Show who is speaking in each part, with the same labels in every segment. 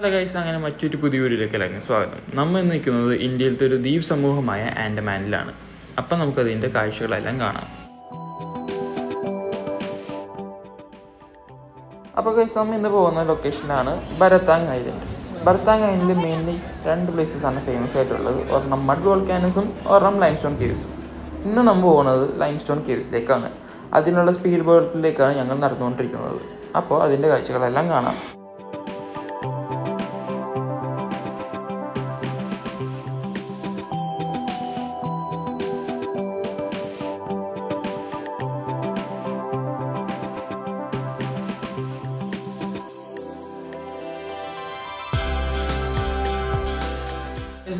Speaker 1: Hello guys, അങ്ങനെ മറ്റൊരു പുതിയ വീഡിയോയിലേക്ക് സ്വാഗതം. നമ്മൾ ഇന്ന് നിൽക്കുന്നത് ഇന്ത്യയിലത്തെ ഒരു ദ്വീപ് സമൂഹമായ ആൻഡമാനിലാണ്. അപ്പം നമുക്കതിൻ്റെ കാഴ്ചകളെല്ലാം കാണാം. അപ്പോൾ ഗൈസ്, നമ്മൾ ഇന്ന് പോകുന്ന ലൊക്കേഷനാണ് ബരത്താങ് ഐലൻഡ്. ബരത്താങ് ഐലൻഡിൽ മെയിൻലി രണ്ട് പ്ലേസസാണ് ഫേമസ് ആയിട്ടുള്ളത്. ഒരെണ്ണം മഡ് വോൾക്കാനസും ഒരെണ്ണം ലൈംസ്റ്റോൺ കേവ്സും. ഇന്ന് നമ്മൾ പോകുന്നത് ലൈംസ്റ്റോൺ കേവ്സിലേക്കാണ്. അതിനുള്ള സ്പീഡ് ബോട്ടിലേക്കാണ് ഞങ്ങൾ നടന്നുകൊണ്ടിരിക്കുന്നത്. അപ്പോൾ അതിൻ്റെ കാഴ്ചകളെല്ലാം കാണാം.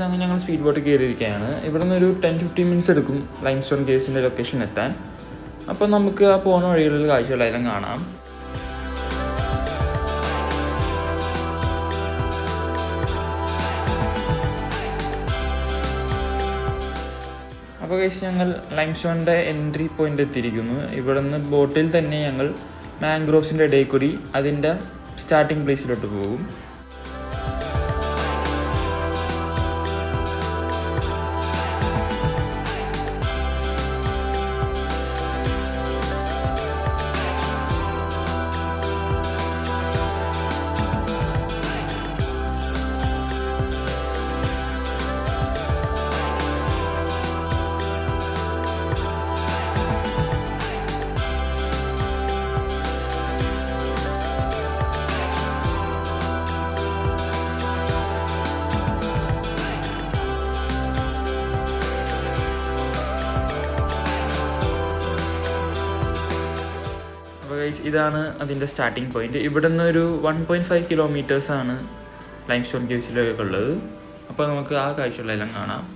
Speaker 1: അങ്ങനെ ഞങ്ങൾ സ്പീഡ് ബോട്ട് കയറിയിരിക്കുകയാണ്. ഇവിടെ നിന്ന് ഒരു 10-15 മിനിറ്റ്സ് എടുക്കും ലൈംസ്റ്റോൺ കേവ്സിൻ്റെ ലൊക്കേഷൻ എത്താൻ. അപ്പോൾ നമുക്ക് ആ പോകുന്ന വഴികളിൽ കാഴ്ചകളെല്ലാം കാണാം. അപ്പോൾ ഗൈസ്, ഞങ്ങൾ ലൈംസ്റ്റോണിൻ്റെ എൻട്രി പോയിൻ്റ് എത്തിയിരിക്കുന്നു. ഇവിടെ നിന്ന് ബോട്ടിൽ തന്നെ ഞങ്ങൾ മാംഗ്രോവ്സിൻ്റെ ഇടയിൽ കൂടി അതിൻ്റെ സ്റ്റാർട്ടിംഗ് പ്ലേസിലോട്ട് പോകും. ഇതാണ് അതിൻ്റെ സ്റ്റാർട്ടിംഗ് പോയിന്റ്. ഇവിടെ നിന്ന് ഒരു 1.5 കിലോമീറ്റേഴ്സാണ് ലൈംസ്റ്റോൺ കേവ്സിലൊക്കെ ഉള്ളത്. അപ്പോൾ നമുക്ക് ആ കാഴ്ചകളെല്ലാം കാണാം.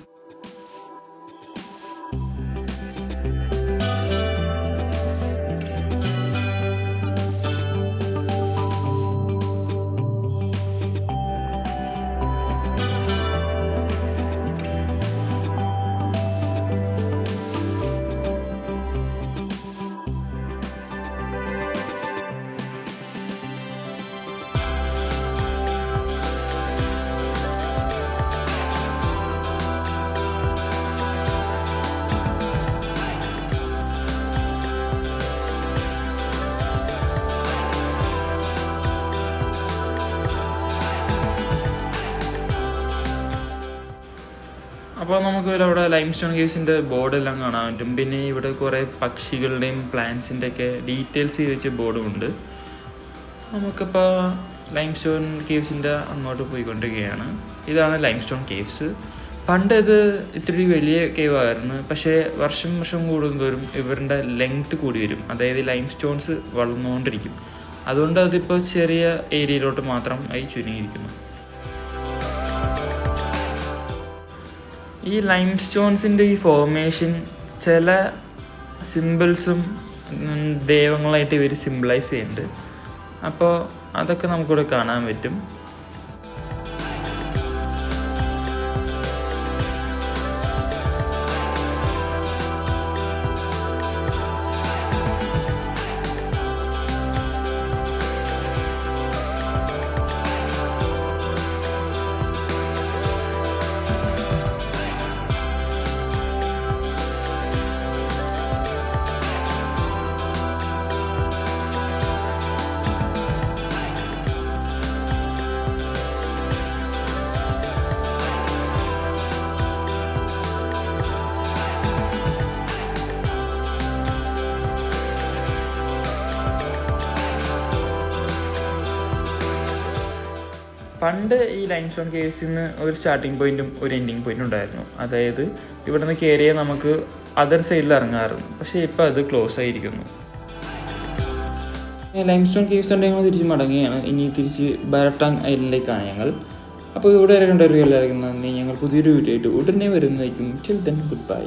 Speaker 1: അപ്പോൾ നമുക്ക് അവിടെ ലൈംസ്റ്റോൺ കേവ്സിൻ്റെ ബോർഡെല്ലാം കാണാൻ പറ്റും. പിന്നെ ഇവിടെ കുറേ പക്ഷികളുടെയും പ്ലാന്റ്സിൻ്റെ ഒക്കെ ഡീറ്റെയിൽസ് ചെയ്ത് വെച്ച ബോർഡുമുണ്ട്. നമുക്കിപ്പോൾ ലൈംസ്റ്റോൺ കേവ്സിൻ്റെ അങ്ങോട്ട് പോയിക്കൊണ്ടിരിക്കുകയാണ്. ഇതാണ് ലൈംസ്റ്റോൺ കേവ്സ്. പണ്ട് ഇത് ഇത്തിരി വലിയ കേവ് ആയിരുന്നു. പക്ഷേ വർഷം കൂടുന്തോറും ഇവരുടെ ലെങ്ത്ത് കൂടി വരും. അതായത് ലൈംസ്റ്റോൺസ് വളർന്നുകൊണ്ടിരിക്കും. അതുകൊണ്ട് അതിപ്പോൾ ചെറിയ ഏരിയയിലോട്ട് മാത്രം ആയി ചുരുങ്ങിയിരിക്കുന്നു. ഈ ലൈംസ്റ്റോൺസിൻ്റെ ഈ ഫോർമേഷൻ ചില സിമ്പിൾസും ദൈവങ്ങളായിട്ട് ഇവർ സിമ്പിളൈസ് ചെയ്യുന്നുണ്ട്. അപ്പോൾ അതൊക്കെ നമുക്കിവിടെ കാണാൻ പറ്റും. പണ്ട് ഈ ലൈംസ്റ്റോൺ കേവ്സിന് ഒരു സ്റ്റാർട്ടിംഗ് പോയിന്റും ഒരു എൻഡിങ് പോയിന്റും ഉണ്ടായിരുന്നു. അതായത് ഇവിടെ നിന്ന് കയറിയാൽ നമുക്ക് അതർ സൈഡിൽ ഇറങ്ങാറുണ്ട്. പക്ഷേ ഇപ്പോൾ അത് ക്ലോസ് ആയിരിക്കുന്നു. ലൈംസ്റ്റോൺ കേവ്സ് ഉണ്ടെങ്കിൽ ഞങ്ങൾ തിരിച്ച് മടങ്ങുകയാണ്. ഇനി തിരിച്ച് ബരത്താങ് ഐലൻഡിലേക്കാണ് ഞങ്ങൾ. അപ്പോൾ ഇവിടെ വരെ കണ്ടവർക്ക് എല്ലാവർക്കും നന്ദി. ഞങ്ങൾ പുതിയൊരു വീഡിയോ ആയിട്ട് ഉടനെ വരുന്നതായിരിക്കും. Till then good bye.